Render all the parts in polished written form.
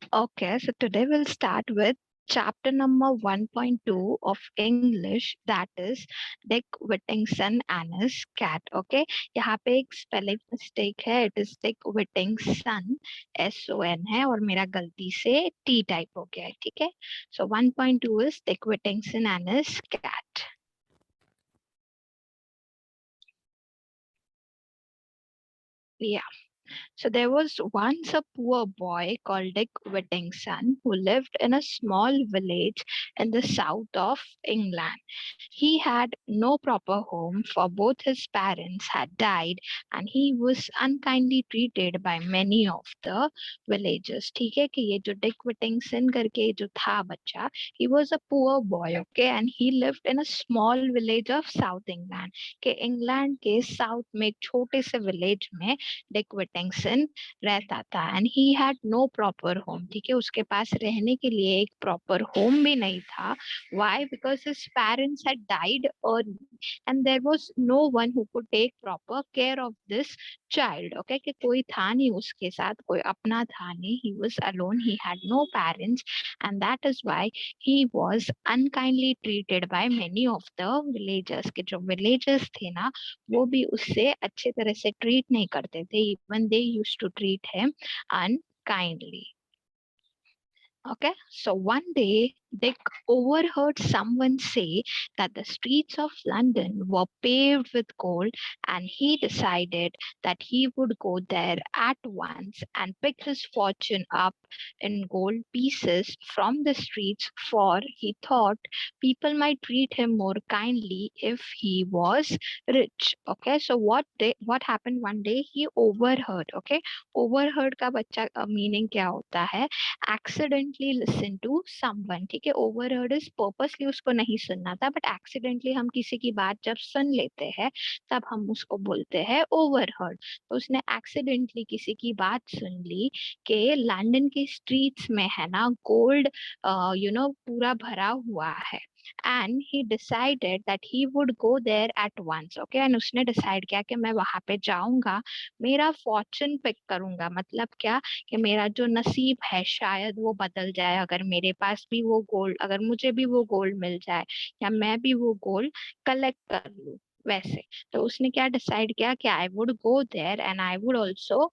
Okay, so today we'll start with chapter number 1.2 of English, that is Dick Whittington and his cat. Okay, यहाँ पे एक spelling mistake है, it is Dick Whittington, SON है और मेरा गलती से T type हो गया है, ठीक है. So 1.2 is Dick Whittington and his cat. Yeah. So there was once a poor boy called Dick Whittington who lived in a small village in the south of England. He had no proper home, for both his parents had died and he was unkindly treated by many of the villagers. ठीक है कि ये जो Dick Whittington करके जो था बच्चा, he was a poor boy, okay, and he lived in a small village of South England. के इंग्लैंड के साउथ में एक छोटे से विलेज में डिक विटिंगसन रहता था and he had no proper home. ठीक है, उसके पास रहने के लिए एक प्रॉपर होम भी नहीं था. Why? Because his parents had died early and there was no one who could take proper care of this child. Okay, कि कोई था नहीं उसके साथ, कोई अपना था नहीं. He was alone, he had no parents and that is why he was unkindly treated by many of the villagers. के जो विलेजर्स थे ना, वो भी उससे अच्छे तरह से ट्रीट नहीं करते थे. Even they used to treat him unkindly. Okay, so one day Dick overheard someone say that the streets of London were paved with gold, and he decided that he would go there at once and pick his fortune up in gold pieces from the streets, for he thought people might treat him more kindly if he was rich. Okay, so what happened one day? He overheard. Okay, overheard का बच्चा meaning क्या होता है? Accidentally listen to someone. ठीक है, overheard is purposely उसको नहीं सुनना था, but accidentally हम किसी की बात जब सुन लेते हैं तब हम उसको बोलते हैं overheard. तो उसने accidentally किसी की बात सुन ली कि लंदन के स्ट्रीट्स में है ना गोल्ड पूरा भरा हुआ है. And he decided that he would go there at once. Okay, and उसने decide किया कि मैं वहां पे जाऊंगा, मेरा fortune pick करूंगा. मतलब क्या? कि मेरा जो नसीब है शायद वो बदल जाए, अगर मेरे पास भी वो गोल्ड, अगर मुझे भी वो गोल्ड मिल जाए या मैं भी वो गोल्ड कलेक्ट कर लूं वैसे. तो उसने क्या डिसाइड किया कि I would go there and I would also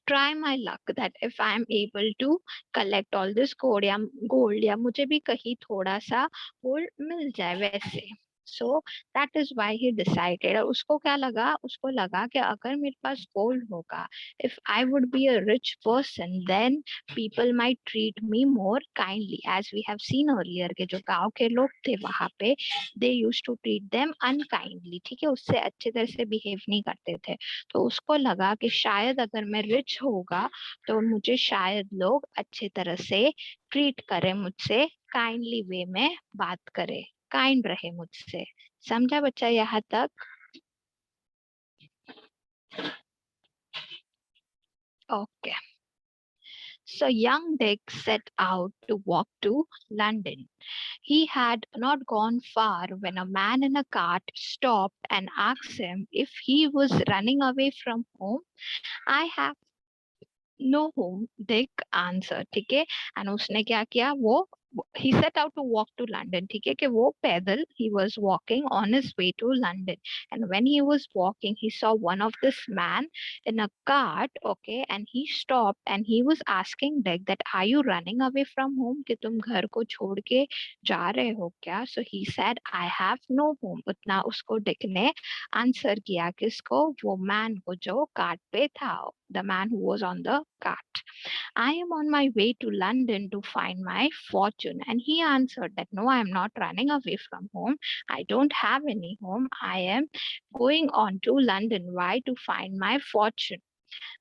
try my luck that if I am able to collect all this gold या मुझे भी कहीं थोड़ा सा गोल्ड मिल जाए वैसे. So that is why he decided. और उसको क्या लगा? उसको लगा कि अगर मेरे पास गोल्ड होगा, if I would be a rich person, then people might treat me more kindly. As we have seen earlier कि जो गांव के लोग थे वहां पे, they used to treat them unkindly. ठीक है, उससे अच्छे तरह से बिहेव नहीं करते थे. तो उसको लगा कि शायद अगर मैं रिच होगा तो मुझे शायद लोग अच्छे तरह से ट्रीट करें, मुझसे काइंडली वे में बात करे, काइंड रहे मुझसे. समझा बच्चा यहाँ तक? Okay. So young Dick set out to walk to London. He had not gone far when a man in a cart stopped and asked him if he was running away from home. I have no home, Dick answer. ठीक है, and उसने क्या किया? वो he set out to walk to London. ठीक है, कि वो पैदल, he was walking on his way to London, and when he was walking he saw one of this man in a cart. Okay, and he stopped and he was asking Dick that are you running away from home, कि तुम घर को छोड़ के जा रहे हो क्या? So he said I have no home. उतना उसको डिक ने आंसर किया किसको? वो मैन को जो कार्ट पे था, the man who was on the cart. I am on my way to London to find my fortune. And he answered that no, I am not running away from home. I don't have any home. I am going on to London. Why? To find my fortune.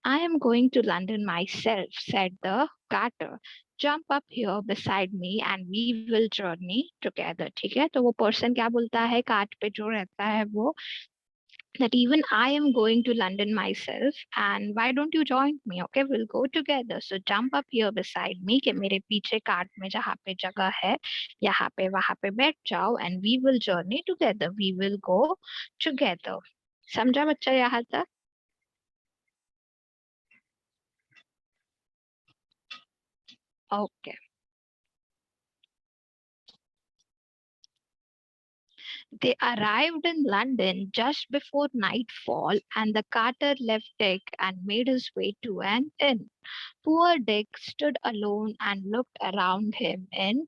I am going to London myself, said the carter. Jump up here beside me and we will journey together. ठीक है, तो वो person क्या बोलता है cart पे जो रहता है वो, that even I am going to London myself and why don't you join me? Okay, we'll go together. So jump up here beside me कि मेरे पीछे कार्ट में जहाँ पे जगह है यहाँ पे वहाँ पे बैठ जाओ and we will journey together. We will go together. समझा बच्चा यहाँ तक? Okay. They arrived in London just before nightfall, and the carter left Dick and made his way to an inn. Poor Dick stood alone and looked around him in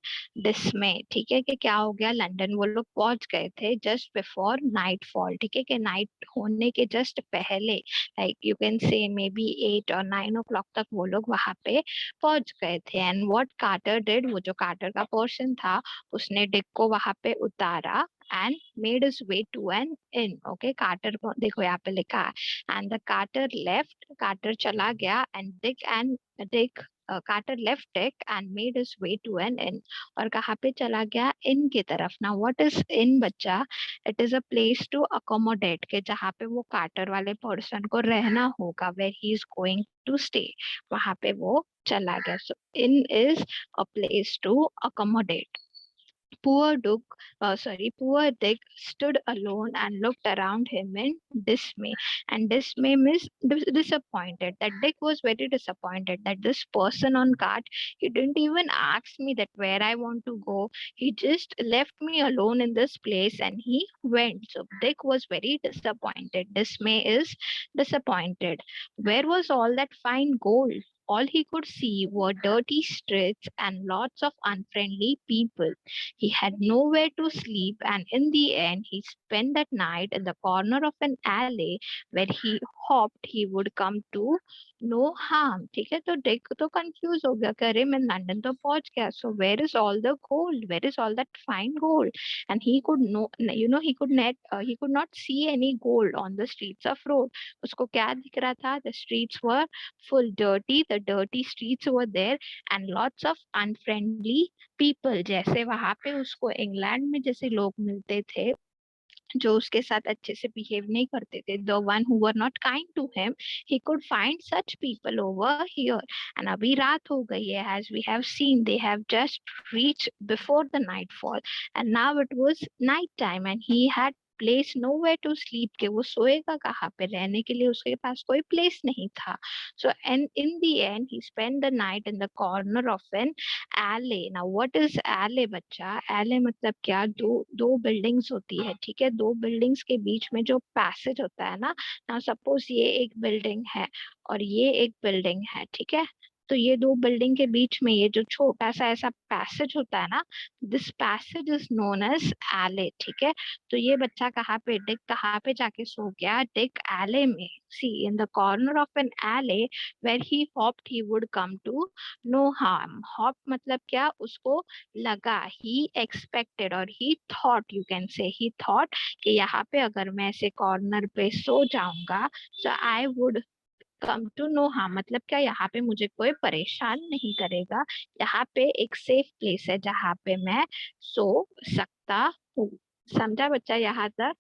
dismay. ठीक है कि क्या हो गया, लंदन वो लोग पहुंच गए थे जस्ट बिफोर नाइटफॉल. ठीक है कि नाइट होने के जस्ट पहले, like you can say may be 8 or 9 o'clock तक वो लोग वहां पे पहुंच गए थे. एंड व्हाट कार्टर डिड, वो जो कार्टर का पर्सन था उसने डिक को वहां पे उतारा and made his way to an inn. Okay, Carter को देखो यहाँ पे लिखा है. And the carter left, carter चला गया, and Dick Carter left Dick and made his way to an inn. और कहाँ पे चला गया, इन की तरफ. ना what is inn बच्चा, it is a place to accommodate, के जहाँ पे वो कार्टर वाले पर्सन को रहना होगा, where he is going to stay, वहां पे वो चला गया. So inn is a place to accommodate. Poor Dick stood alone and looked around him in dismay. And dismay means disappointed. That Dick was very disappointed that this person on cart, he didn't even ask me that where I want to go. He just left me alone in this place and he went. So Dick was very disappointed. Dismay is disappointed. Where was all that fine gold? All he could see were dirty streets and lots of unfriendly people. He had nowhere to sleep, and in the end, he spent that night in the corner of an alley where he hoped he would come to no harm. ठीक है, तो देख तो confuse हो गया कि अरे मैं लंदन तो पहुंच गया. So where is all the gold? Where is all that fine gold? And he could no, he could not see any gold on the streets of road. उसको क्या दिख रहा था? The streets were full dirty. The dirty streets were there, and lots of unfriendly people. जैसे वहां पे उसको England में जैसे लोग मिलते थे जो उसके साथ अच्छे से बिहेव नहीं करते थे, the one who were not kind to him, he could find such people over here. And अभी रात हो गई है, as we have seen they have just reach before the night fall, and now it was night time and he had place nowhere to sleep, के वो सोएगा कहाँ पे, रहने के लिए उसके पास कोई प्लेस नहीं था. So and in the end he spend the night in the corner of an alley. ना व्हाट इज एले बच्चा, एले मतलब क्या, दो दो बिल्डिंग्स होती है. ठीक है, दो बिल्डिंग्स के बीच में जो पैसेज होता है ना, ना सपोज ये एक बिल्डिंग है और ये एक बिल्डिंग है. ठीक है, तो ये दो बिल्डिंग के बीच में ये जो छोटा सा ऐसा पैसेज होता है ना, this passage is known as alley. ठीक है, तो ये बच्चा कहाँ पे, डिक कहाँ पे जाके सो गया, डिक एले में. See in the corner of an alley where he hoped he would come to no harm. Hope मतलब क्या, उसको लगा, ही एक्सपेक्टेड और ही thought, you can say he thought कि यहाँ पे अगर मैं ऐसे कॉर्नर पे सो जाऊंगा, so I would come to no harm. मतलब क्या, यहाँ पे मुझे कोई परेशान नहीं करेगा, यहाँ पे एक सेफ प्लेस है जहाँ पे मैं सो सकता हूँ. समझा बच्चा यहाँ तक?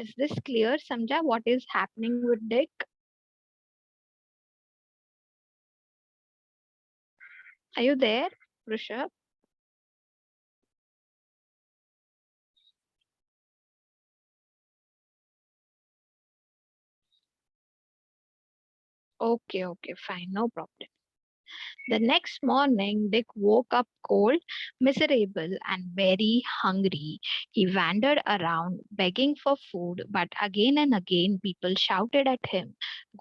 Is this clear? समझा what is happening with Dick? Are you there Rishabh? Okay, okay, fine, no problem. The next morning, Dick woke up cold, miserable, and very hungry. He wandered around begging for food, but again and again people shouted at him,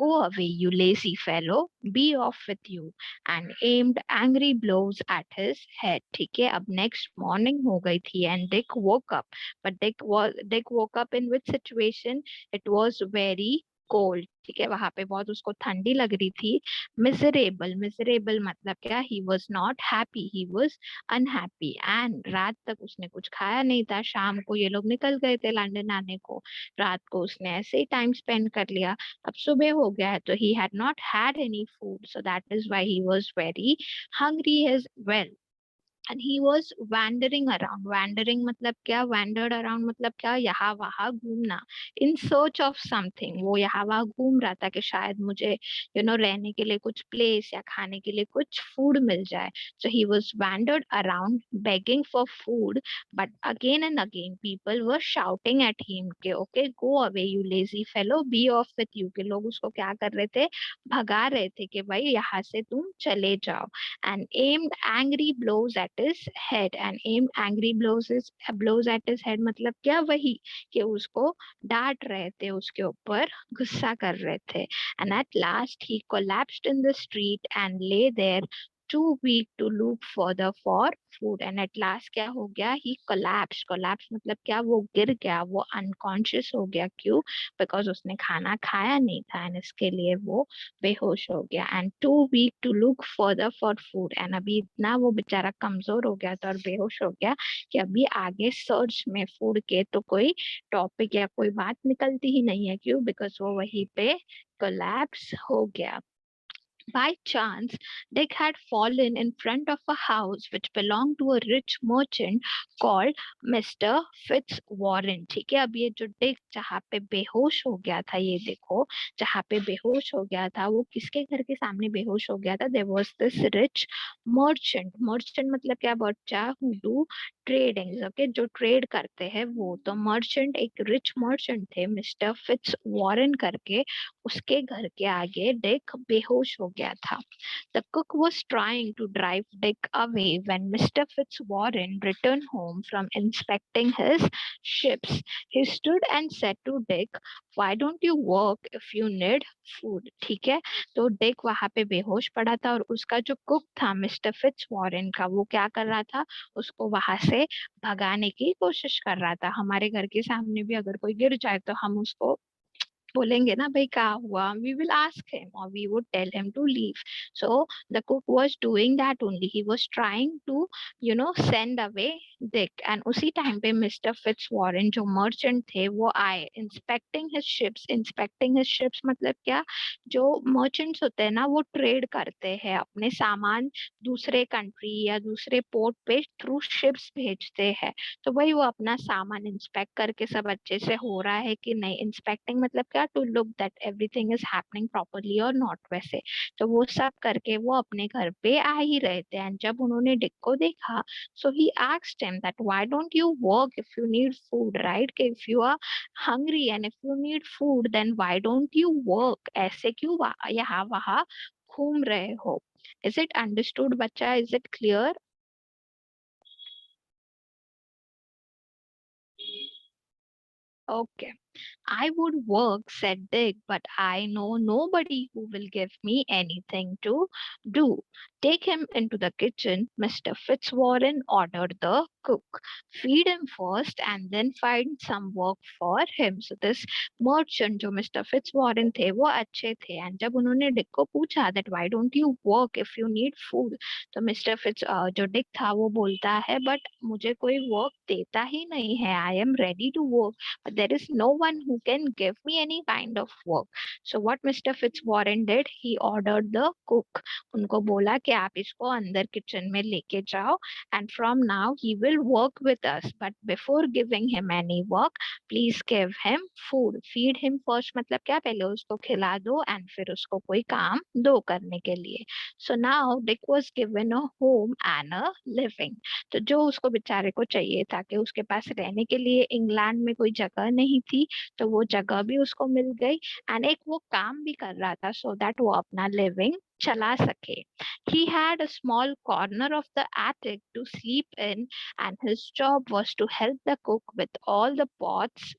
"Go away, you lazy fellow, be off with you," and aimed angry blows at his head. ठीक है, अब next morning हो गई थी and Dick woke up. But Dick woke up in which situation? It was very cold. ठीक है, वहां पे बहुत उसको ठंडी लग रही थी. मिजरेबल मतलब क्या, he was not happy, he was unhappy. And रात तक उसने कुछ खाया नहीं था. शाम को ये लोग निकल गए थे लंदन आने को, रात को उसने ऐसे ही टाइम स्पेंड कर लिया. अब सुबह हो गया है तो he had not had any food, so that is why he was very hungry as well. and he was wandering around. Wandering मतलब क्या? Wandered around मतलब क्या? यहाँ वहाँ घूमना, in search of something. वो यहाँ वहाँ घूम रहा था कि शायद मुझे रहने के लिए कुछ place या खाने के लिए कुछ food मिल जाए. So he was wandered around begging for food, but again and again people were shouting at him कि okay, go away you lazy fellow, be off with you. कि लोग उसको क्या कर रहे थे? भगा रहे थे कि भाई यहाँ से तुम चले जाओ. And aimed angry blows at his head. And aimed angry blows at his head मतलब क्या? वही कि उसको डांट रहे थे, उसके ऊपर गुस्सा कर रहे थे. And at last he collapsed in the street and lay there too weak to look further for food. And at last क्या हो गया? He collapsed मतलब क्या? वो गिर गया, वो unconscious हो गया. क्यों? Because उसने खाना खाया नहीं था and इसके लिए वो बेहोश हो गया. And too weak to look further for food. And अभी इतना वो बेचारा कमजोर हो गया था और बेहोश हो गया कि अभी आगे सर्च में फूड के तो कोई टॉपिक या कोई बात निकलती ही नहीं है. क्यों? बिकॉज वो वहीं पे कोलैप्स हो गया. By chance, Dick had fallen in front of a house which belonged to a rich merchant called Mr. Fitzwarren. ठीक है, अब ये जो डिक जहाँ पे बेहोश हो गया था, ये देखो जहाँ पे बेहोश हो गया था वो किसके घर के सामने बेहोश हो गया था? There was this rich merchant. Merchant मतलब क्या बच्चा? Who do trading. ओके, जो ट्रेड करते हैं वो. तो मर्चेंट, एक रिच मर्चेंट थे मिस्टर फिट्स वॉरेन करके, उसके घर के आगे डिक बेहोश हो गया था. The cook was trying to drive Dick away when Mr. Fitzwarren returned home from inspecting his ships. He stood and said to Dick, "Why don't you work if you need food?" ठीक है, तो Dick वहां पे बेहोश पड़ा था और उसका जो कुक था मिस्टर फिट्जवॉरेन का, वो क्या कर रहा था? उसको वहां से भगाने की कोशिश कर रहा था. हमारे घर के सामने भी अगर कोई गिर जाए तो हम उसको बोलेंगे ना, भाई क्या हुआ? We will ask him or we would tell him to leave. So the cook was doing that only. He was trying to send away Dick. And उसी टाइम पे मिस्टर फिट्जवॉरेन जो मर्चेंट थे वो आए. Inspecting his ships. Inspecting his ships मतलब क्या? जो merchants होते हैं ना, वो ट्रेड करते हैं, अपने सामान दूसरे कंट्री या दूसरे पोर्ट पे थ्रू शिप्स भेजते हैं. तो वही वो अपना सामान इंस्पेक्ट करके सब अच्छे से हो रहा है कि नहीं. इंस्पेक्टिंग मतलब क्या? To look that everything is happening properly और नॉट. वैसे तो वो सब करके वो अपने घर पे आ ही रहे थे. एंड जब उन्होंने डिक को देखा, so he asked him that why don't you work if you need food, right? कि if you are hungry and if you need food then why don't you work? ऐसे क्यों यहाँ वहां घूम रहे हो? इज इट अंडरस्टूड बच्चा? Is it clear? Okay. I would work, said Dick, but I know nobody who will give me anything to do. Take him into the kitchen, Mr. Fitzwarren ordered the cook. Feed him first and then find some work for him. So this merchant जो Mr. Fitzwarren थे वो अच्छे थे. And जब उन्होंने Dick को पूछा that why don't you work if you need food, तो Mr. Fitz जो Dick था वो बोलता है but मुझे कोई work देता ही नहीं है. I am ready to work, but there is no one who can give me any kind of work. So what Mr. Fitzwarren did, he ordered the cook. उनको बोला कि आप इसको अंदर किचन में लेके जाओ and from now he will work with us, but before giving him any work please give him food. Feed him first मतलब क्या? पहले उसको खिला दो and फिर उसको कोई काम दो करने के लिए. So now Dick was given a home and a living. तो जो उसको बेचारे को चाहिए था कि उसके पास रहने के लिए इंग्लैंड में कोई जगह नहीं थी, तो वो जगह भी उसको मिल गई. एंड एक वो काम भी कर रहा था सो दैट वो अपना लिविंग चला सके. He had a small corner of the attic to sleep in and his job was to help the cook with all the pots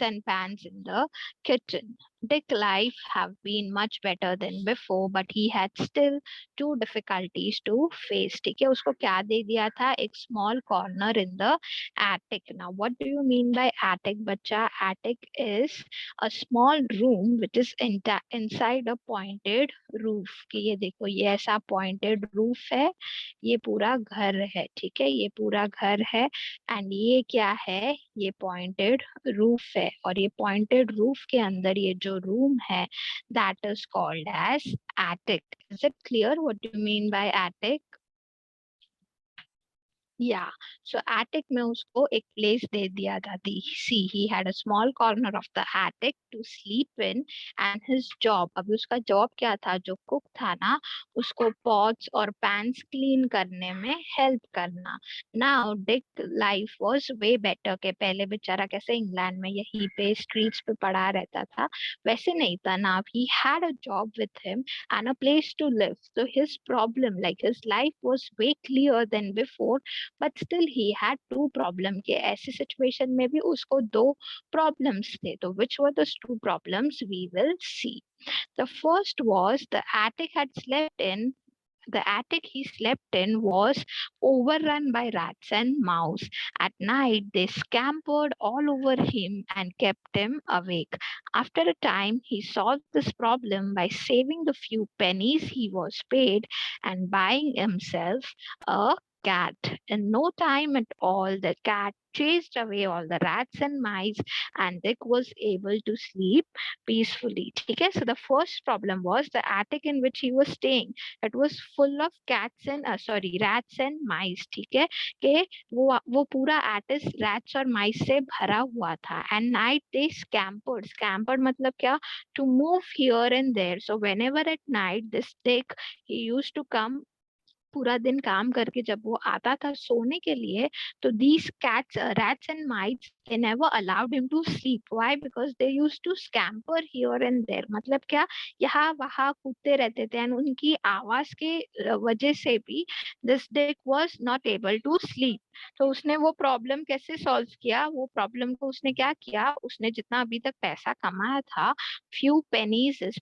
and pans in the kitchen. Dick's life have been much better than before, but he had still two difficulties to face. ठीक है, उसको क्या दे दिया था? एक small corner in the attic. Now, what do you mean by attic, बच्चा? Attic is a small room which is inside a pointed roof. कि ये देखो, ये ऐसा pointed roof है, ये पूरा घर है. ठीक है, ये पूरा घर है एंड ये क्या है? ये पॉइंटेड रूफ roof है और ये pointed roof के अंदर ये जो room है that is called as attic. Is it clear what you mean by attic? Yeah, so attic में उसको एक place दे दिया था. See, he had a small corner of the attic to sleep in, and his job, अभी उसका job क्या था? जो cook था ना, उसको pots और pans clean करने में help करना. Now Dick life was way better के पहले बेचारा कैसे इंग्लैंड में यहीं पे streets पे पड़ा रहता था, वैसे नहीं था. Now he had a job with him and a place to live. So his problem, like his life was way clearer than before. But still he had to problem के ऐसे सिचुएशन में भी उसको दो प्रॉब्लम्स थे. तो which were the two problems we will see. The first was the attic he slept in was overrun by rats and mouse. At night, they scampered all over him and kept him awake. After a time, he solved this problem by saving the few pennies he was paid and buying himself a cat. In no time at all, the cat chased away all the rats and mice, and Dick was able to sleep peacefully. Okay, so the first problem was the attic in which he was staying. It was full of cats and rats and mice. ठीक है कि वो पूरा attic rats और mice से भरा हुआ था. And night they scampered मतलब क्या? To move here and there. So whenever at night this Dick, he used to come पूरा दिन काम करके जब वो आता था सोने के लिए, तो these cats, rats and mice, they never allowed him to sleep. Why? Because they used to scamper here and there. मतलब क्या? यहाँ वहाँ कूदते रहते थे and उनकी आवाज के वजह से भी this dick was not able to sleep. तो उसने वो प्रॉब्लम कैसे सॉल्व किया? वो प्रॉब्लम को उसने क्या किया? उसने जितना अभी तक पैसा कमाया था, few pennies is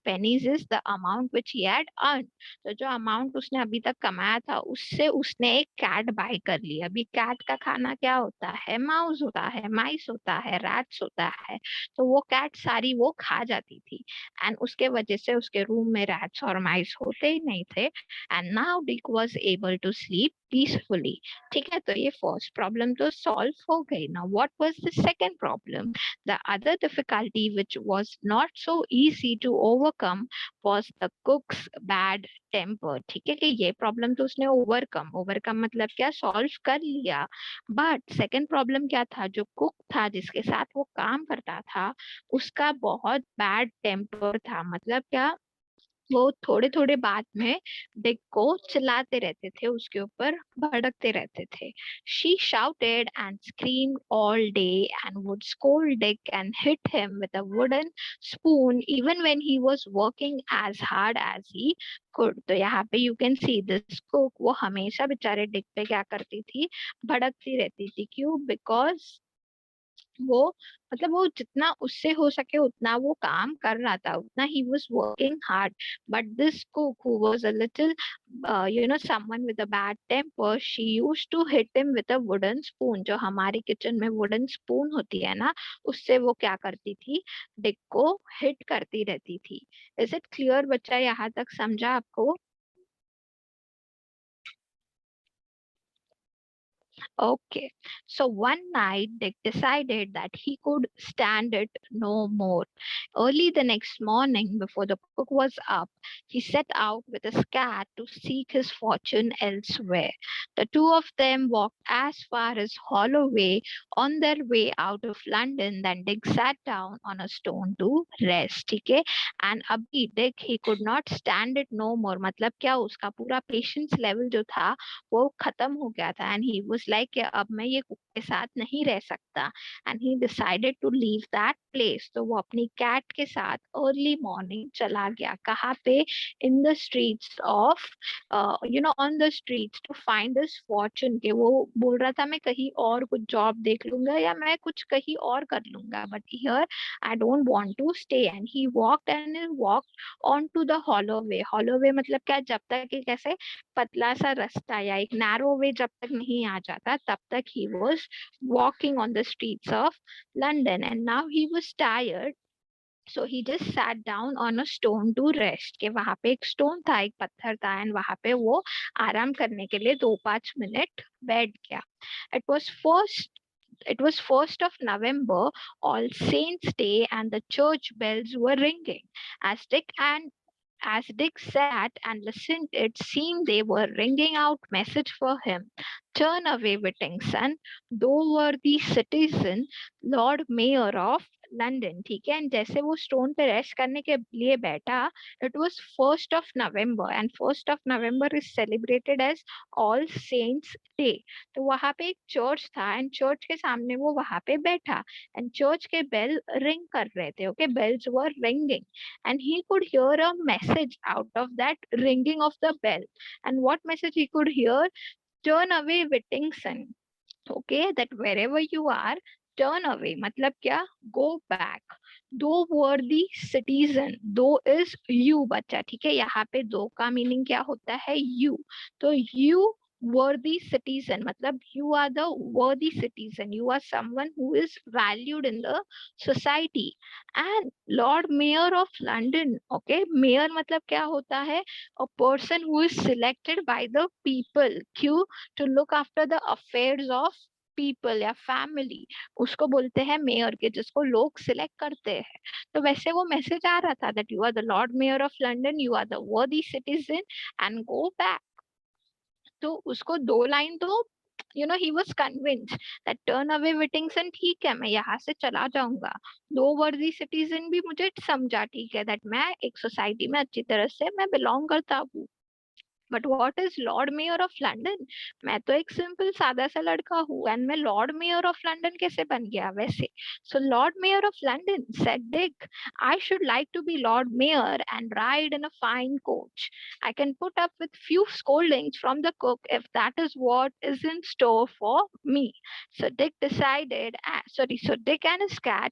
the amount which he had earned. तो जो अमाउंट उसने अभी तक कमाया था उससे उसने एक कैट बाय कर लिया. अभी कैट का खाना क्या होता है? माउस होता है, माइस होता है, रैट्स होता है. तो वो कैट सारी वो खा जाती थी एंड उसके वजह से उसके रूम में रैट्स और माइस होते ही नहीं थे. And now Dick was able to sleep peacefully. ठीक है, तो ये फर्स्ट प्रॉब्लम तो सॉल्व हो गई. ना what was the second problem? The other difficulty which was not so easy to overcome was the cook's bad temper. ठीक है कि ये प्रॉब्लम तो उसने ओवरकम मतलब क्या? सॉल्व कर लिया. बट सेकंड प्रॉब्लम क्या था? जो कुक था जिसके साथ वो काम करता था उसका बहुत बैड टेम्पर था. मतलब क्या? वो थोड़े थोड़े बात में डिक को चिल्लाते रहते थे, उसके ऊपर भड़कते रहते थे. She shouted and screamed all day and would scold Dick and hit him with a wooden spoon even when he was working as hard as he could. तो यहाँ पे you can see this cook, वो हमेशा बेचारे Dick पे क्या करती थी? भड़कती रहती थी. क्यों? Because वो मतलब वो जितना उससे हो सके उतना वो काम कर रहा था, उतना ही was working hard. But this cook who was a little someone with a bad temper, she used to hit him with a wooden spoon. जो हमारे किचन में wooden spoon होती है ना, उससे वो क्या करती थी? डिक को हिट करती रहती थी. इज इट क्लियर बच्चा? यहाँ तक समझा आपको? Okay, so one night Dick decided that he could stand it no more. Early the next morning, before the cook was up, he set out with his cat to seek his fortune elsewhere. The two of them walked as far as Holloway. On their way out of London, then Dick sat down on a stone to rest. Okay, and अभी Dick, he could not stand it no more. मतलब क्या? उसका पूरा patience level जो था वो खत्म हो गया था. एंड ही वाज लाइक अब मैं ये कुक के साथ नहीं रह सकता. And he decided to leave that place. तो वो अपनी कैट के साथ अर्ली मॉर्निंग चला गया. कहाँ पे? In the streets of on the streets to find this fortune. के वो बोल रहा था मैं कहीं और कुछ जॉब देख लूंगा या मैं कुछ कहीं और कर लूंगा, but here I don't want to stay. And he walked on to the Holloway मतलब क्या? जब तक कि कैसे पतला सा रास्ता या एक नैरो वे जब तक नहीं आ जाता तब तक he was walking on the streets of London. And now he was tired, so he just sat down on a stone to rest. के वहां पे एक स्टोन था, एक पत्थर था, एंड वहां पे वो आराम करने के लिए 2-5 मिनट बैठ गया. It was first It was 1st of November, All Saints Day, and the church bells were ringing. As Dick sat and listened, it seemed they were ringing out message for him. Turn away, Whittington, though worthy citizen, Lord Mayor of London. ठीक है, and जैसे वो stone पे rest करने के लिए बैठा, it was 1st of November, and 1st of November is celebrated as All Saints Day. तो वहां पे एक चर्च था, एंड चर्च के सामने वो वहां पे बैठा, एंड चर्च के बेल रिंग कर रहे थे. Okay, bells were ringing, and he could hear a message out of that ringing of the bell. And what message he could hear? Turn away, Whittington. Okay, that wherever you are, turn away. मतलब क्या? Go back. दो worthy citizen. दो is you बच्चा. ठीक है, यहाँ पे दो का मीनिंग क्या होता है? You. तो you worthy citizen मतलब you are the worthy citizen. You are someone who is valued in the society. And Lord Mayor of London. Okay, mayor मतलब क्या होता है? A person who is selected by the people. क्यों? To look after the affairs of people या family, उसको बोलते हैं mayor के, जिसको लोग सिलेक्ट करते हैं. तो वैसे वो मैसेज आ रहा था that you are the lord mayor of London, you are the worthy citizen and go back. तो उसको दो लाइन तो he was convince that turn away Whittington, ठीक है मैं यहाँ से चला जाऊंगा. दो वर्दी सिटीजन भी मुझे समझा, ठीक है, दैट मैं एक सोसाइटी में अच्छी तरह से मैं बिलोंग करता हूँ. But what is Lord mayor of London? मैं तो एक सिंपल सादा सा लड़का हूँ, एंड मैं लॉर्ड मेयर ऑफ लंदन कैसे बन गया वैसे? So lord mayor of London said Dick, I should like to be lord mayor and ride in a fine coach. I can put up with few scoldings from the cook if that is what is in store for me. So Dick and his cat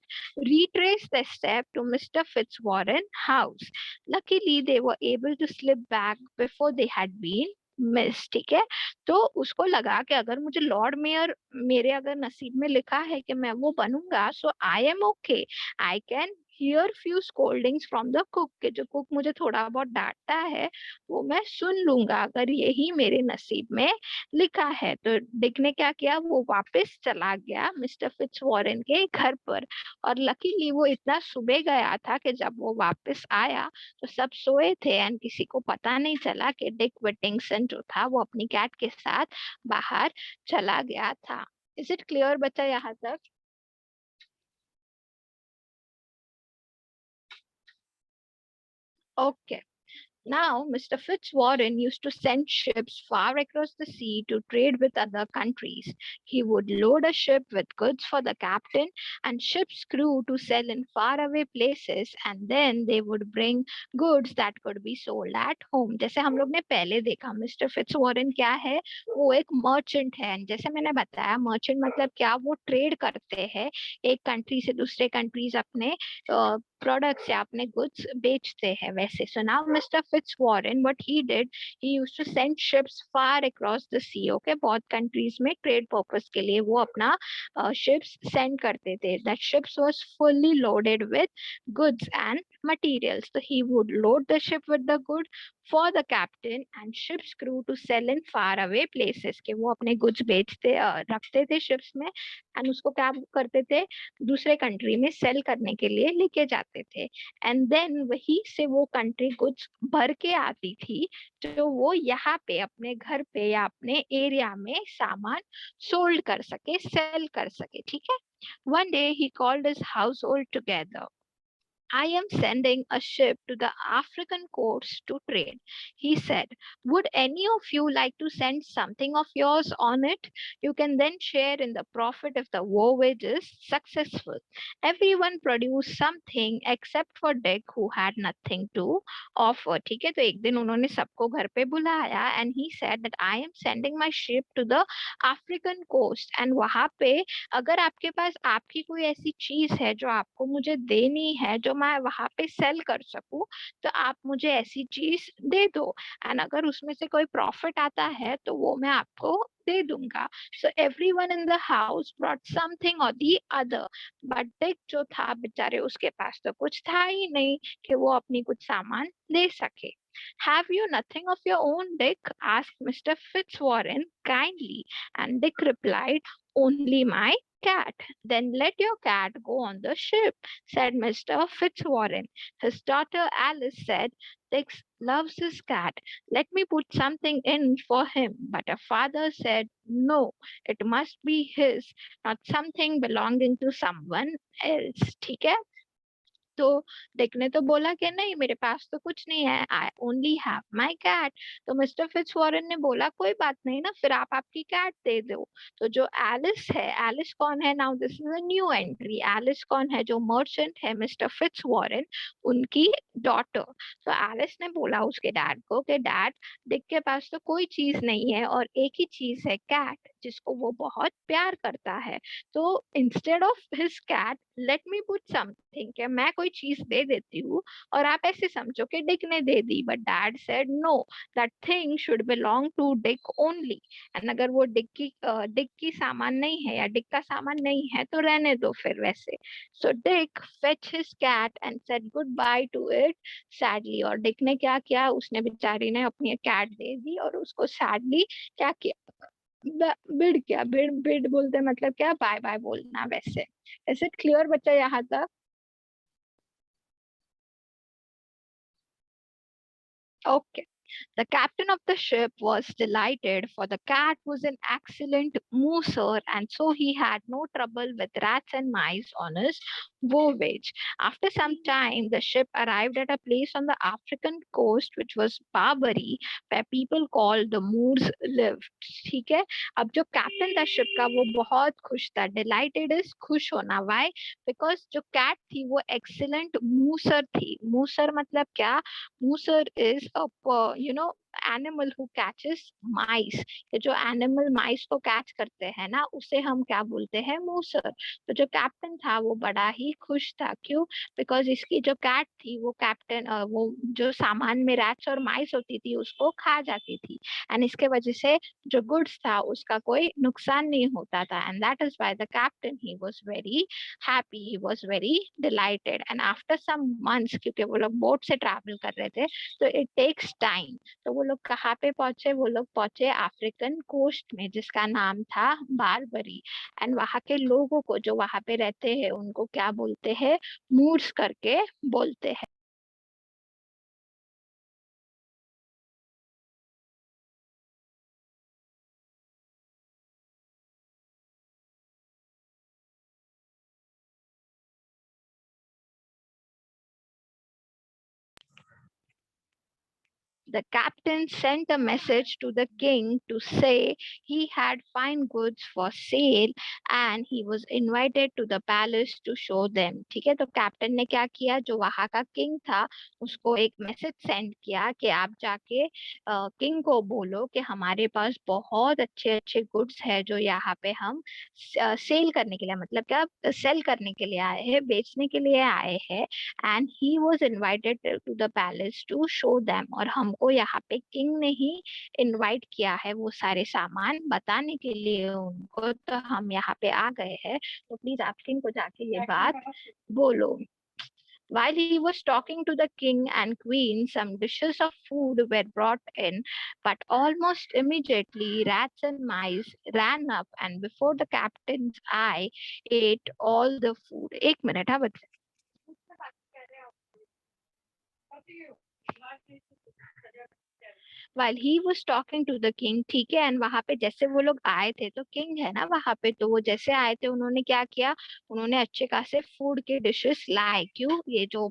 retraced their step to Mr. Fitzwarren house. Luckily, they were able to slip back before they had been missed. ठीक है, तो उसको लगा कि अगर मुझे Lord mayor मेरे अगर नसीब में लिखा है कि मैं वो बनूंगा, so I am okay. I can hear few scoldings from the cook, के जो कुक मुझे थोड़ा बहुत डांटता है वो मैं सुन लूंगा अगर यही मेरे नसीब में लिखा है. तो डिक ने क्या किया, वो वापस चला गया मिस्टर फिट्जवॉरेन के घर पर. और लकीली वो इतना सुबह गया था कि जब वो वापस आया तो सब सोए थे, एंड किसी को पता नहीं चला कि डिक विटिंगसन जो था वो अपनी कैट के साथ बाहर चला गया था. इज इट क्लियर बच्चा यहाँ तक? Okay. Now, Mr. Fitzwarren used to send ships far across the sea to trade with other countries. He would load a ship with goods for the captain and ship's crew to sell in faraway places, and then they would bring goods that could be sold at home. जैसे हम लोग ने पहले देखा, mister फिट्जवॉरेन क्या है? वो एक मर्चेंट है. जैसे मैंने बताया, मर्चेंट मतलब क्या? वो ट्रेड करते हैं एक कंट्री से दूसरे कंट्रीज, अपने प्रोडक्ट्स या अपने गुड्स बेचते हैं वैसे. So now mister Fitzwarren what he did, he used to send ships far across the sea. Okay, बहुत कंट्रीज में ट्रेड पर्पस के लिए वो अपना शिप्स सेंड करते थे. That ships was fully loaded with goods and materials. तो he would load the ship with the good for the captain and ship's crew to sell in far away places. के वो अपने goods बेचते रखते थे ships में, and उसको क्या करते थे? दूसरे कंट्री में सेल करने के लिए लेके जाते थे. एंड देन वही से वो कंट्री गुड्स भर के आती थी, जो वो यहाँ पे अपने घर पे या अपने एरिया में सामान सोल्ड कर सके, सेल कर सके. ठीक है. One day he called his household together. I am sending a ship to the African coast to trade, he said. Would any of you like to send something of yours on it? You can then share in the profit if the voyage is successful. Everyone produced something except for Dick, who had nothing to offer. ठीक है, तो एक दिन उन्होंने सबको घर पे बुलाया, and he said that I am sending my ship to the African coast. And वहां पे अगर आपके पास आपकी कोई ऐसी चीज है जो आपको मुझे देनी है, जो मैं वहां पे सेल कर सकूं, तो आप मुझे ऐसी चीज दे दो. एंड अगर उसमें से कोई प्रॉफिट आता है तो वो मैं आपको दे दूंगा. So everyone in the house brought something और दी अदर. बट डिक जो था बेचारे, उसके पास तो कुछ था ही नहीं कि वो अपनी कुछ सामान दे सके. Have you nothing of your own, Dick? asked Mr. Fitzwarren kindly, and Dick replied, only my cat. Then let your cat go on the ship, said Mr. Fitzwarren. His daughter Alice said, Dick loves his cat. Let me put something in for him. But her father said, No, it must be his, not something belonging to someone else. ठीक है? तो Dick ने तो बोला कि नहीं, मेरे पास तो कुछ नहीं है, I only have my cat. तो मिस्टर फिट्जवॉरन ने बोला कोई बात नहीं ना, फिर आप आपकी कैट दे दो। तो जो एलिस है, एलिस कौन है? Now this is a new entry. Alice कौन है? जो मर्चेंट है मिस्टर फिट्जवॉरन, उनकी डॉटर। तो एलिस ने बोला उसके डैड को कि डैड, डिक के पास तो कोई चीज नहीं है और एक ही चीज है, कैट, जिसको वो बहुत प्यार करता है। तो instead of his cat let me put something, कि मैं कोई चीज दे देती हूँ और आप ऐसे समझो कि डिक ने दे दी। But dad said no, that thing should belong to Dick only. एंड अगर वो डिक की सामान नहीं है या डिक का सामान नहीं है तो रहने दो फिर वैसे। So Dick fetch his cat and said goodbye to it sadly. और डिक ने क्या किया, उसने बेचारी ने अपनी कैट दे दी और उसको सैडली क्या किया, बिड किया। बिड बिड बोलते मतलब क्या, बाय बाय बोलना वैसे। इज इट क्लियर बच्चा यहाँ तक? Okay. The captain of the ship was delighted, for the cat was an excellent mooser, and so he had no trouble with rats and mice on his voyage. After some time, the ship arrived at a place on the African coast, which was Barbary, where people called the Moors lived. ठीक है? अब जो captain था ship का वो बहुत खुश था। डिलाइटेड इज खुश होना। वाई? बिकॉज जो कैट थी वो एक्सीलेंट मूसर थी। मूसर मतलब क्या? Mooser is a animal who catches mice। ये जो एनिमल माइस को कैच करते हैं ना, उसे हम क्या बोलते हैं? मूसर। तो जो कैप्टन था वो बड़ा ही खुश था। क्यों? बिकॉज इसकी जो कैट थी वो कैप्टन वो जो सामान में रैट्स और माइस होती थी उसको खा जाती थी, एंड इसके वजह से जो गुड्स था उसका कोई नुकसान नहीं होता था। And that is why the captain he was very happy, he was very delighted. And after some months, क्योंकि वो लोग बोट से ट्रैवल कर रहे थे तो इट टेक्स टाइम, तो वो लोग कहाँ पे पहुंचे? वो लोग पहुंचे अफ्रीकन कोस्ट में, जिसका नाम था बारबरी। एंड वहां के लोगों को जो वहां पे रहते हैं उनको क्या बोलते हैं? मूर्स करके बोलते हैं। The captain sent a message to the king to say he had fine goods for sale and he was invited to the palace to show them। ठीक है? तो कैप्टन ने क्या किया, जो वहां का किंग था उसको एक मैसेज सेंड किया कि आप जाके किंग को बोलो कि हमारे पास बहुत अच्छे अच्छे गुड्स है जो यहाँ पे हम सेल करने के लिए, मतलब क्या, सेल करने के लिए आए हैं, बेचने के लिए आए हैं। And he was invited to the palace to show them. और हमको यहाँ पे किंग ने ही इनवाइट किया है वो सारे सामान बताने के लिए उनको, तो हम यहाँ पे आ गए हैं। तो प्लीज आप किंग को जाके ये बात बोलो। While he was talking to the king and queen, some dishes of food were brought in, but almost immediately rats and mice ran up and before the captain's eye ate all the food। एक minute, हाँ बच्चे। while he was talking to the king, ठीक है, and वहां पे जैसे वो लोग आए थे, तो किंग है ना वहां पे, तो वो जैसे आए थे उन्होंने क्या किया, उन्होंने अच्छे खासे फूड के डिशेस लाए। क्यों? ये जो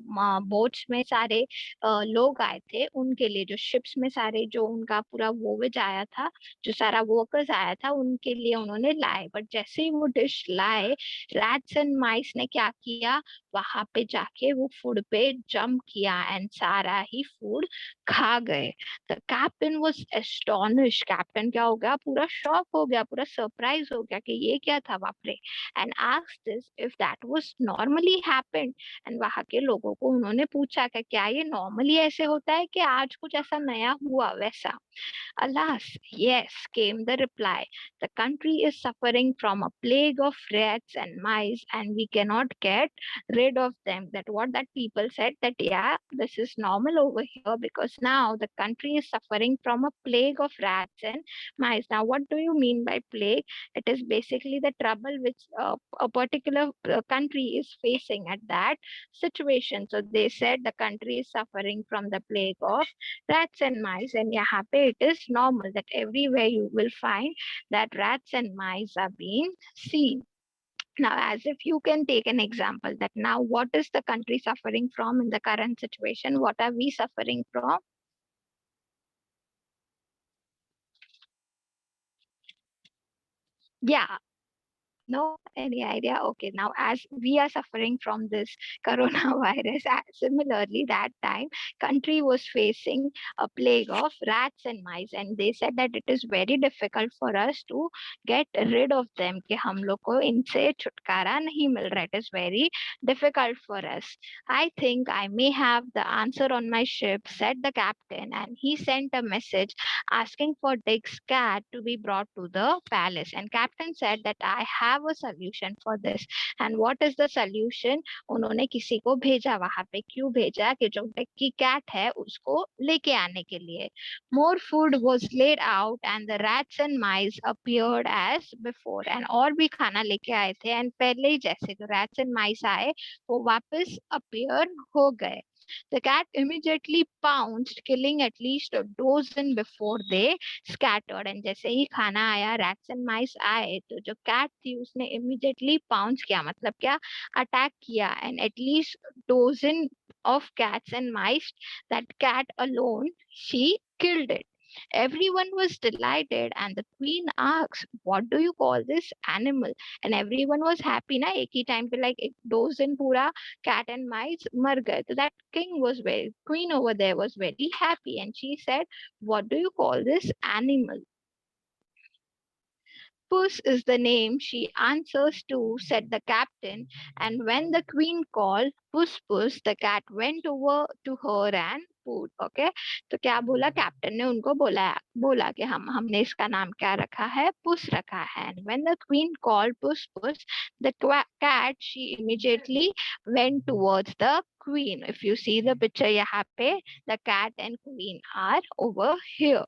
बोट्स में सारे लोग आए थे उनके लिए, जो शिप्स में सारे जो उनका पूरा वोवेज आया था, जो सारा वर्कर्स आया था उनके लिए उन्होंने लाए। बट जैसे ही वो डिश लाए, रैट्स एंड माइस ने क्या किया, वहां पे जाके वो फूड पे जंप किया एंड सारा ही फूड खा गए। The captain was astonish. Captain क्या हो गया, पूरा शॉक हो गया, पूरा सरप्राइज हो गया कि ये क्या था, बाप रे। And asked if that was normally happened. And वहां के लोगों को उन्होंने पूछा कि क्या ये नॉर्मली ऐसे होता है कि आज कुछ ऐसा नया हुआ वैसा। Alas, yes, came the reply. The country is suffering from a plague of rats and mice, and we cannot get rid of them. That what that people said, that yeah, this is normal over here because now the country is suffering suffering from a plague of rats and mice. Now, what do you mean by plague? It is basically the trouble which a particular country is facing at that situation. So they said the country is suffering from the plague of rats and mice, and yeah, happy it is normal that everywhere you will find that rats and mice are being seen. Now, as if you can take an example that now what is the country suffering from in the current situation? What are we suffering from? Yeah, no, any idea? Okay, now as we are suffering from this coronavirus, similarly that time country was facing a plague of rats and mice, and they said that it is very difficult for us to get rid of them. कि हम लोग को इनसे छुटकारा नहीं मिल रहा. It is very difficult for us. I think I may have the answer on my ship, said the captain, and he sent a message asking for Dick's cat to be brought to the palace. And captain said that I have a solution for this. And what is the solution? उन्होंने किसी को भेजा वहां पे. क्यों भेजा? कि जो डिक की कैट है उसको लेके आने के लिए. More food was laid out and the rats and mice appeared as before. And और भी खाना लेके आए थे, and पहले ही जैसे जो rats and mice आए वो वापस appear हो गए. The cat immediately pounced, killing at least a dozen before they scattered. And जैसे ही खाना आया, rats and mice आए, तो जो cat थी उसने immediately pounce किया. मतलब क्या? Attack किया. And at least dozen of cats and mice, that cat alone, she killed it. Everyone was delighted, and the queen asked, "What do you call this animal?" And everyone was happy. Na, एक ही time पे like एक dozen पूरा cat and mice मर गए. So that queen over there was very happy, and she said, "What do you call this animal?" Puss is the name she answers to, said the captain. And when the queen called Puss Puss, the cat went over to her and put. Okay, तो क्या बोला captain ने उनको बोला बोला कि हमने इसका नाम क्या रखा है? पुस रखा है. And when the queen called puss puss, the cat she immediately went towards the queen. If you see the picture यहाँ पे, the cat and queen are over here.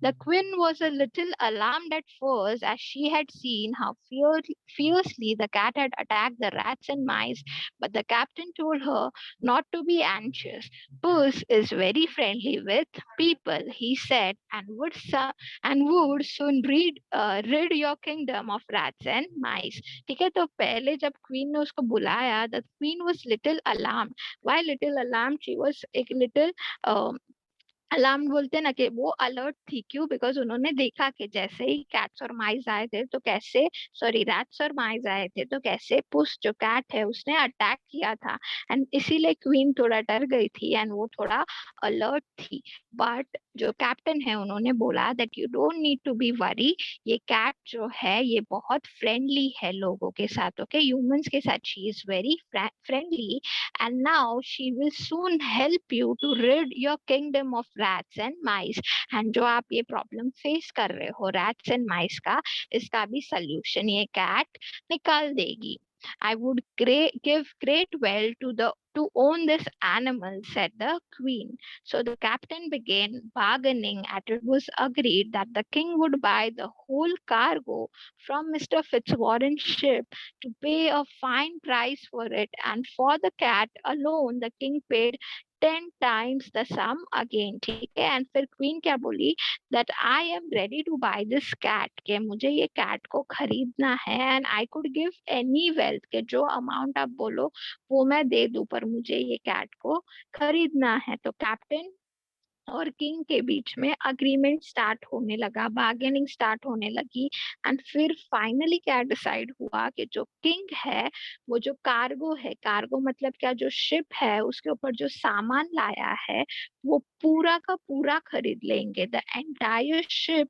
The queen was a little alarmed at first, as she had seen how fiercely the cat had attacked the rats and mice, but the captain told her not to be anxious. Puss is very friendly with people, he said, and would soon rid your kingdom of rats and mice. ठीक है, तो पहले जब queen ने उसको बुलाया, the queen was little alarmed. Why little alarmed? She was एक little alarm बोलते हैं ना कि वो अलर्ट थी. क्यों? बिकॉज उन्होंने देखा कि जैसे ही कैट्स और माइस आए थे तो कैसे, सॉरी, रैट्स और माइस आए थे तो कैसे पुस जो कैट है उसने अटैक किया था. एंड इसीलिए क्वीन थोड़ा डर गई थी एंड वो थोड़ा अलर्ट थी. बट जो कैप्टन है उन्होंने बोला that you don't need to be worry. ये कैट जो है ये बहुत फ्रेंडली है लोगों के साथ. ओके, ह्यूमंस के साथ she is very friendly, and now she will soon help you to rid your kingdom of rats and mice. And जो आप ये प्रॉब्लम फेस कर रहे हो rats and mice का, इसका भी solution ये cat निकाल देगी. I would give great well to own this animal, said the queen. So the captain began bargaining, and it was agreed that the king would buy the whole cargo from Mr. Fitzwarren's ship to pay a fine price for it, and for the cat alone the king paid 10 times the sum again. ठीक है. And फिर queen क्या बोली? That I am ready to buy this cat, के मुझे ये cat को खरीदना है. And I could give any wealth, के जो अमाउंट आप बोलो वो मैं दे दूं, पर मुझे ये कैट को खरीदना है. तो कैप्टन और किंग के बीच में अग्रीमेंट स्टार्ट होने लगा, बार्गेनिंग स्टार्ट होने लगी. एंड फिर फाइनली क्या डिसाइड हुआ कि जो किंग है वो जो कार्गो है, कार्गो मतलब क्या, जो शिप है उसके ऊपर जो सामान लाया है वो पूरा का पूरा खरीद लेंगे. द एंटायर शिप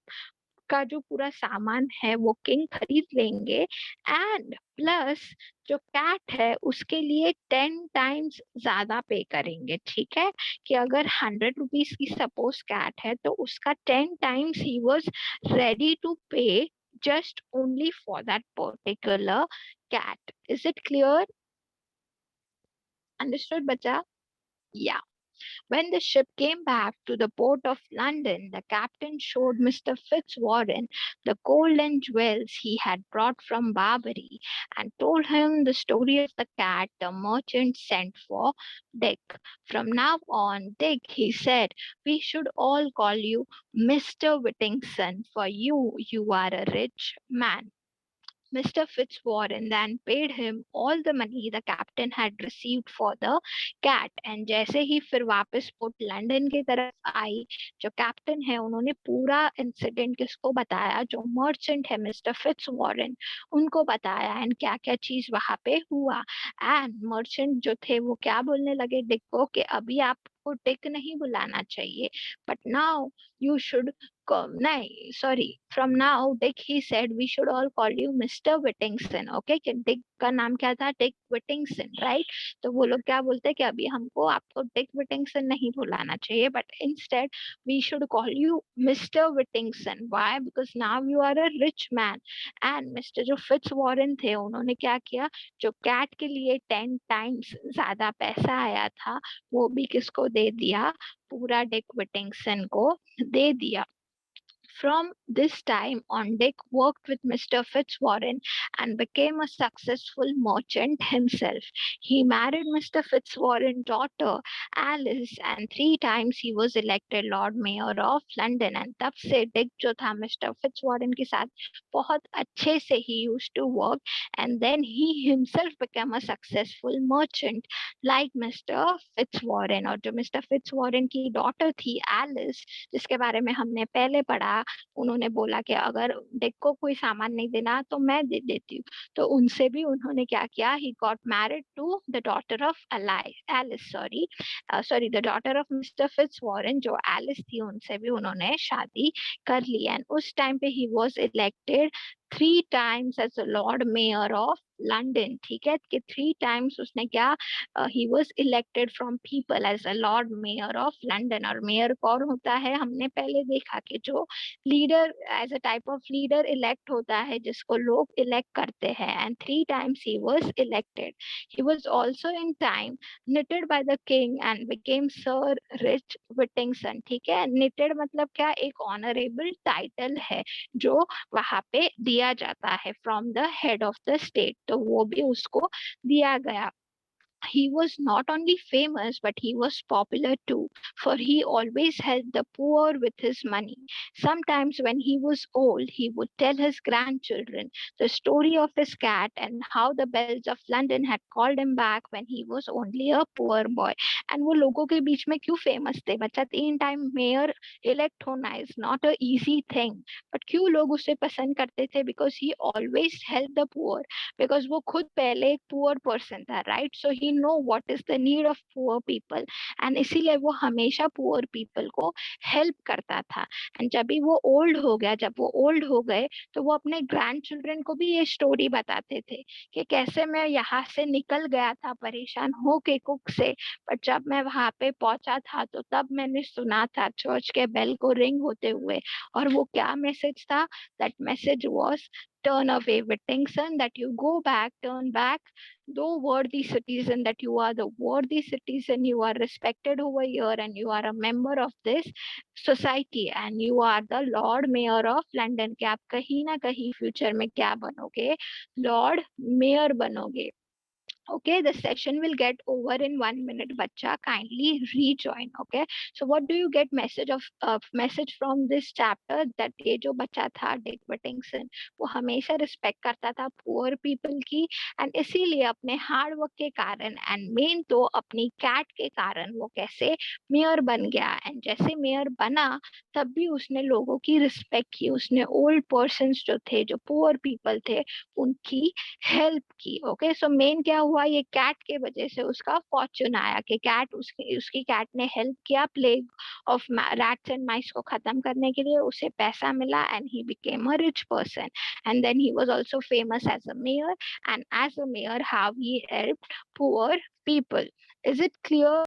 का जो पूरा सामान है वो किंग खरीद लेंगे. एंड प्लस जो कैट है उसके लिए 10 टाइम्स ज्यादा पे करेंगे. ठीक है, कि अगर 100 रुपीज की सपोज कैट है तो उसका 10 times he was ready to pay just only for that particular cat. Is it clear? Understood, bacha? Yeah. When the ship came back to the port of London, the captain showed Mr. Fitzwarren the gold and jewels he had brought from Barbary and told him the story of the cat the merchant sent for Dick. From now on, Dick, he said, we should all call you Mr. Whittington, for you are a rich man. Mr. Fitzwarren then paid him all the money the captain had received for the cat and जैसे ही फिर वापस port London की तरफ आई जो captain है उन्होंने पूरा incident किसको बताया जो मर्चेंट है मिस्टर फिट्जवॉरेन उनको बताया एंड क्या क्या चीज वहां पे हुआ एंड मर्चेंट जो थे वो क्या बोलने लगे डिक को कि अभी आपको डिक नहीं बुलाना चाहिए but now you should come. No, sorry. From now, Dick, he said we should all call you Mr. Whittington. Okay, कि Dick का नाम क्या था? Dick Whittington, right? तो वो लोग क्या बोलते हैं कि अभी हमको आपको Dick Whittington नहीं बुलाना चाहिए, but instead we should call you Mr. Whittington. Why? Because now you are a rich man. And Mr. जो Fitzwarren थे, उन्होंने क्या किया? जो कैट के लिए 10 times ज्यादा पैसा आया था, वो भी किसको दे दिया? पूरा डिक विटिंगसन को दे दिया. From this time on, Dick worked with Mr. Fitzwarren and became a successful merchant himself. He married Mr. Fitzwarren's daughter, Alice, and 3 times he was elected Lord Mayor of London. And तब से Dick जो था Mr. Fitzwarren के साथ बहुत अच्छे से he used to work, and then he himself became a successful merchant like Mr. Fitzwarren. और जो Mr. Fitzwarren की daughter थी Alice, जिसके बारे में हमने पहले पढ़ा, उन्होंने बोला कि अगर डिक को कोई सामान नहीं देना तो मैं दे देती हूँ तो उनसे भी उन्होंने क्या किया he got married to the daughter of Alice sorry the daughter of mister Fitzwarren जो एलिस थी उनसे भी उन्होंने शादी कर ली एंड उस टाइम पे he was elected 3 times as Lord mayor of London. ठीक है कि 3 times उसने क्या he was elected from people as a Lord mayor of London. और मेयर कौन होता है हमने पहले देखा कि जो leader as a type of leader elect होता है जिसको लोग इलेक्ट करते हैं and 3 times he was elected. He was also in time knitted by the king and became Sir Rich Whittington. ठीक है knitted मतलब क्या एक ऑनरेबल टाइटल है जो वहां पे दिया जाता है from the head of the state तो वो भी उसको दिया गया. He was not only famous, but he was popular too, for he always helped the poor with his money. Sometimes, when he was old, he would tell his grandchildren the story of his cat and how the bells of London had called him back when he was only a poor boy. And वो लोगों के बीच में क्यों famous थे बच्चा 3 time mayor elect होना is not a easy thing but क्यों लोग उसे पसंद करते थे because he always help the poor because वो खुद पहले एक पुअर पर्सन था right so he know what is the need of poor people and इसीलिए वो हमेशा पुअर पीपल को हेल्प करता था. एंड जब भी वो ओल्ड हो गया जब वो ओल्ड हो गए तो वो अपने ग्रैंड चिल्ड्रन को भी ये स्टोरी बताते थे कि कैसे मैं यहाँ से निकल गया था परेशान हो के कुक से पर जब मैं वहां पे पहुंचा था तो तब मैंने सुना था चर्च के बेल को रिंग होते हुए और वो क्या मैसेज था. That message was turn away Whittington, that you go back, turn back, though worthy citizen, that you are the worthy citizen, you are respected over here, and you are a member of this society, and you are the Lord Mayor of London. कि आप कहीं ना कहीं future में क्या बनोगे Lord mayor बनोगे. Okay, the session will get over in 1 minute. Bacha, kindly rejoin. Okay, so what do you get message from this chapter that ये जो बच्चा था डिक विटिंगसन वो हमेशा रिस्पेक्ट करता था पुअर पीपल की एंड इसीलिए अपने हार्ड वर्क के कारण एंड मेन तो अपनी कैट के कारण वो कैसे मेयर बन गया एंड जैसे मेयर बना तब भी उसने लोगों की रिस्पेक्ट की. उसने ओल्ड पर्सन जो थे जो पुअर पीपल थे उनकी हेल्प की. ओके सो मेन क्या हुआ ये कैट के वजह से उसका फॉर्चून आया कि कैट उसकी कैट ने हेल्प किया plague of rats and mice को खत्म करने के लिए उसे पैसा मिला and he became a rich person and then he was also famous as a mayor and as a mayor how he helped poor people. Is it clear?